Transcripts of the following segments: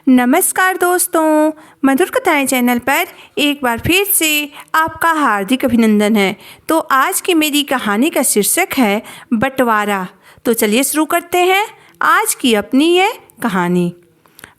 नमस्कार दोस्तों, मधुर कथाएं चैनल पर एक बार फिर से आपका हार्दिक अभिनंदन है। तो आज की मेरी कहानी का शीर्षक है बंटवारा। तो चलिए शुरू करते हैं आज की अपनी ये कहानी।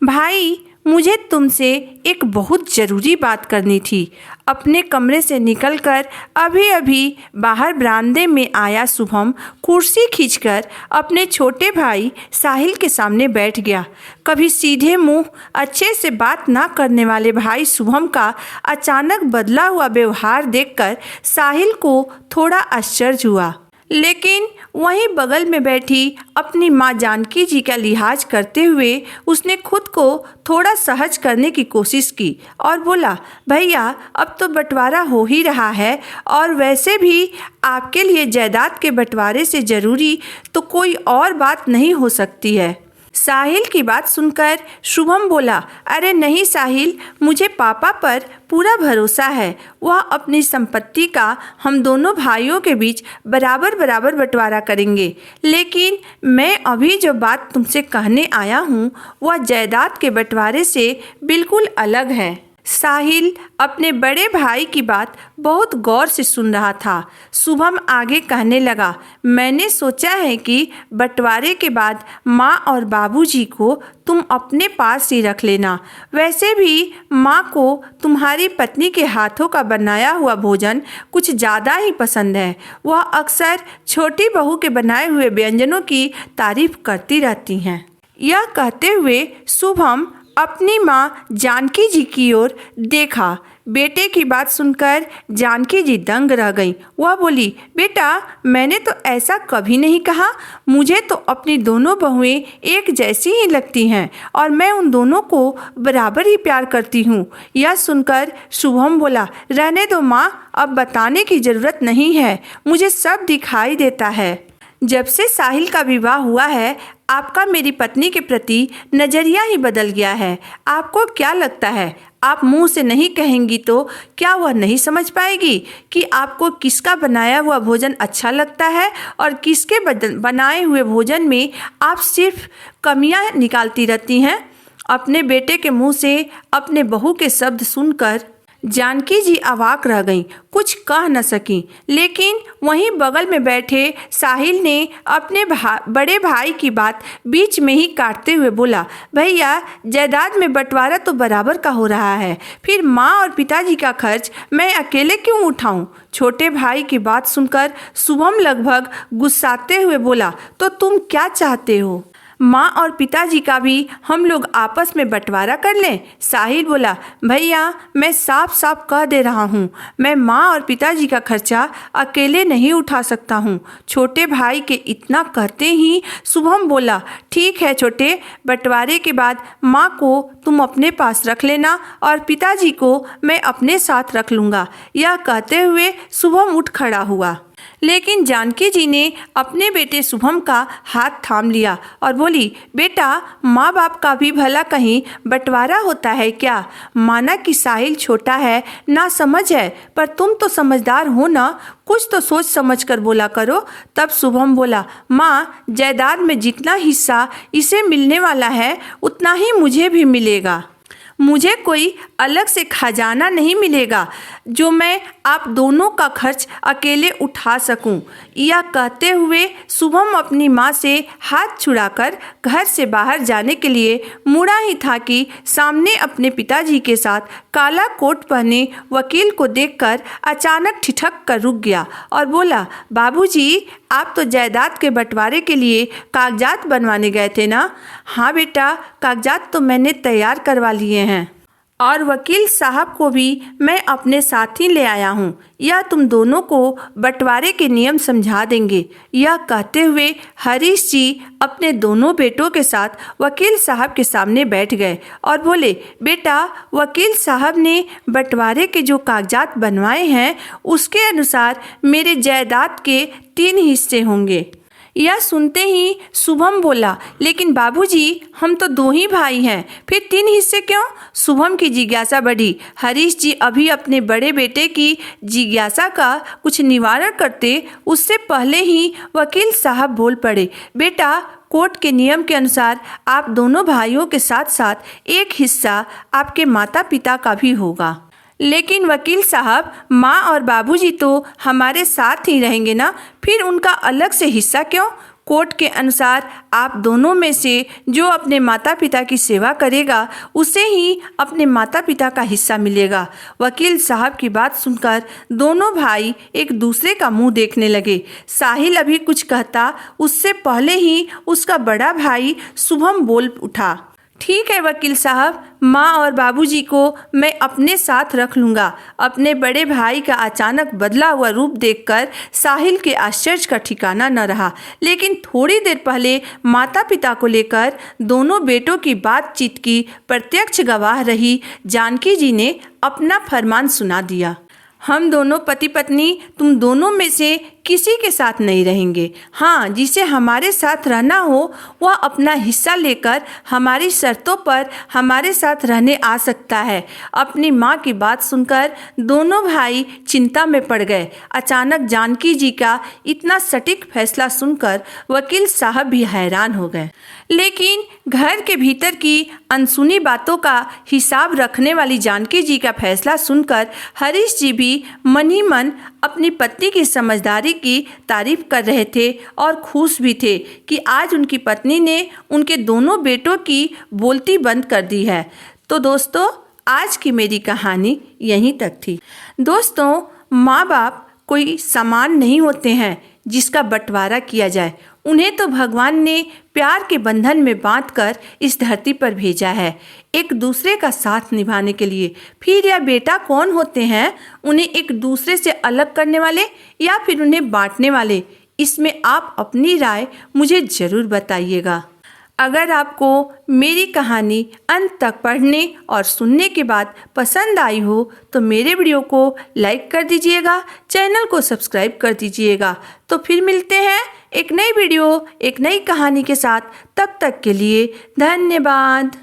भाई, मुझे तुमसे एक बहुत ज़रूरी बात करनी थी। अपने कमरे से निकलकर अभी अभी बाहर बरामदे में आया शुभम कुर्सी खींचकर अपने छोटे भाई साहिल के सामने बैठ गया। कभी सीधे मुंह अच्छे से बात ना करने वाले भाई शुभम का अचानक बदला हुआ व्यवहार देखकर साहिल को थोड़ा आश्चर्य हुआ, लेकिन वहीं बगल में बैठी अपनी माँ जानकी जी का लिहाज करते हुए उसने खुद को थोड़ा सहज करने की कोशिश की और बोला, भैया अब तो बंटवारा हो ही रहा है और वैसे भी आपके लिए जायदाद के बंटवारे से ज़रूरी तो कोई और बात नहीं हो सकती है। साहिल की बात सुनकर शुभम बोला, अरे नहीं साहिल, मुझे पापा पर पूरा भरोसा है। वह अपनी संपत्ति का हम दोनों भाइयों के बीच बराबर बराबर बंटवारा करेंगे। लेकिन मैं अभी जो बात तुमसे कहने आया हूँ वह जायदाद के बंटवारे से बिल्कुल अलग है। साहिल अपने बड़े भाई की बात बहुत गौर से सुन रहा था। शुभम आगे कहने लगा, मैंने सोचा है कि बंटवारे के बाद माँ और बाबूजी को तुम अपने पास ही रख लेना। वैसे भी माँ को तुम्हारी पत्नी के हाथों का बनाया हुआ भोजन कुछ ज़्यादा ही पसंद है। वह अक्सर छोटी बहू के बनाए हुए व्यंजनों की तारीफ करती रहती हैं। यह कहते हुए शुभम अपनी माँ जानकी जी की ओर देखा। बेटे की बात सुनकर जानकी जी दंग रह गईं। वह बोली, बेटा मैंने तो ऐसा कभी नहीं कहा। मुझे तो अपनी दोनों बहुएं एक जैसी ही लगती हैं और मैं उन दोनों को बराबर ही प्यार करती हूँ। यह सुनकर शुभम बोला, रहने दो माँ, अब बताने की ज़रूरत नहीं है, मुझे सब दिखाई देता है। जब से साहिल का विवाह हुआ है आपका मेरी पत्नी के प्रति नज़रिया ही बदल गया है। आपको क्या लगता है आप मुंह से नहीं कहेंगी तो क्या वह नहीं समझ पाएगी कि आपको किसका बनाया हुआ भोजन अच्छा लगता है और किसके बनाए हुए भोजन में आप सिर्फ कमियां निकालती रहती हैं। अपने बेटे के मुंह से अपने बहू के शब्द सुनकर जानकी जी अवाक रह गईं, कुछ कह न सकीं। लेकिन वहीं बगल में बैठे साहिल ने अपने बड़े भाई की बात बीच में ही काटते हुए बोला, भैया जायदाद में बंटवारा तो बराबर का हो रहा है, फिर माँ और पिताजी का खर्च मैं अकेले क्यों उठाऊं? छोटे भाई की बात सुनकर शुभम लगभग गुस्साते हुए बोला, तो तुम क्या चाहते हो? माँ और पिताजी का भी हम लोग आपस में बंटवारा कर लें? साहिल बोला, भैया मैं साफ साफ कह दे रहा हूँ, मैं माँ और पिताजी का खर्चा अकेले नहीं उठा सकता हूँ। छोटे भाई के इतना कहते ही शुभम बोला, ठीक है छोटे, बंटवारे के बाद माँ को तुम अपने पास रख लेना और पिताजी को मैं अपने साथ रख लूँगा। यह कहते हुए शुभम उठ खड़ा हुआ, लेकिन जानकी जी ने अपने बेटे शुभम का हाथ थाम लिया और बोली, बेटा माँ बाप का भी भला कहीं बंटवारा होता है क्या? माना कि साहिल छोटा है, ना समझ है, पर तुम तो समझदार हो ना, कुछ तो सोच समझ कर बोला करो। तब शुभम बोला, माँ जायदाद में जितना हिस्सा इसे मिलने वाला है उतना ही मुझे भी मिलेगा। मुझे कोई अलग से खजाना नहीं मिलेगा जो मैं आप दोनों का खर्च अकेले उठा सकूं। यह कहते हुए शुभम अपनी मां से हाथ छुड़ाकर घर से बाहर जाने के लिए मुड़ा ही था कि सामने अपने पिताजी के साथ काला कोट पहने वकील को देखकर अचानक ठिठक कर रुक गया और बोला, बाबूजी आप तो जायदाद के बंटवारे के लिए कागजात बनवाने गए थे ना? हाँ बेटा, कागजात तो मैंने तैयार करवा लिए हैं और वकील साहब को भी मैं अपने साथ ही ले आया हूँ। यह तुम दोनों को बंटवारे के नियम समझा देंगे। यह कहते हुए हरीश जी अपने दोनों बेटों के साथ वकील साहब के सामने बैठ गए और बोले, बेटा वकील साहब ने बंटवारे के जो कागजात बनवाए हैं उसके अनुसार मेरे जायदाद के 3 हिस्से होंगे। यह सुनते ही शुभम बोला, लेकिन बाबूजी हम तो 2 ही भाई हैं, फिर 3 हिस्से क्यों? शुभम की जिज्ञासा बढ़ी। हरीश जी अभी अपने बड़े बेटे की जिज्ञासा का कुछ निवारण करते उससे पहले ही वकील साहब बोल पड़े, बेटा कोर्ट के नियम के अनुसार आप दोनों भाइयों के साथ साथ एक हिस्सा आपके माता पिता का भी होगा। लेकिन वकील साहब, माँ और बाबूजी तो हमारे साथ ही रहेंगे ना, फिर उनका अलग से हिस्सा क्यों? कोर्ट के अनुसार आप दोनों में से जो अपने माता पिता की सेवा करेगा उसे ही अपने माता पिता का हिस्सा मिलेगा। वकील साहब की बात सुनकर दोनों भाई एक दूसरे का मुंह देखने लगे। साहिल अभी कुछ कहता उससे पहले ही उसका बड़ा भाई शुभम बोल उठा। ठीक है वकील साहब, माँ और बाबूजी को मैं अपने साथ रख लूँगा। अपने बड़े भाई का अचानक बदला हुआ रूप देखकर साहिल के आश्चर्य का ठिकाना न रहा। लेकिन थोड़ी देर पहले माता पिता को लेकर दोनों बेटों की बातचीत की प्रत्यक्ष गवाह रही जानकी जी ने अपना फरमान सुना दिया। हम दोनों पति पत्नी तुम दोनों में से किसी के साथ नहीं रहेंगे। हाँ, जिसे हमारे साथ रहना हो वह अपना हिस्सा लेकर हमारी शर्तों पर हमारे साथ रहने आ सकता है। अपनी माँ की बात सुनकर दोनों भाई चिंता में पड़ गए। अचानक जानकी जी का इतना सटीक फैसला सुनकर वकील साहब भी हैरान हो गए। लेकिन घर के भीतर की अनसुनी बातों का हिसाब रखने वाली जानकी जी का फैसला सुनकर हरीश जी भी मन ही मन अपनी पत्नी की समझदारी की तारीफ कर रहे थे और खुश भी थे कि आज उनकी पत्नी ने उनके दोनों बेटों की बोलती बंद कर दी है। तो दोस्तों, आज की मेरी कहानी यहीं तक थी। दोस्तों, माँ बाप कोई सामान नहीं होते हैं जिसका बंटवारा किया जाए। उन्हें तो भगवान ने प्यार के बंधन में बांधकर इस धरती पर भेजा है, एक दूसरे का साथ निभाने के लिए। फिर यह बेटा कौन होते हैं, उन्हें एक दूसरे से अलग करने वाले या फिर उन्हें बांटने वाले? इसमें आप अपनी राय मुझे ज़रूर बताइएगा। अगर आपको मेरी कहानी अंत तक पढ़ने और सुनने के बाद पसंद आई हो तो मेरे वीडियो को लाइक कर दीजिएगा, चैनल को सब्सक्राइब कर दीजिएगा। तो फिर मिलते हैं एक नई वीडियो, एक नई कहानी के साथ। तब तक के लिए धन्यवाद।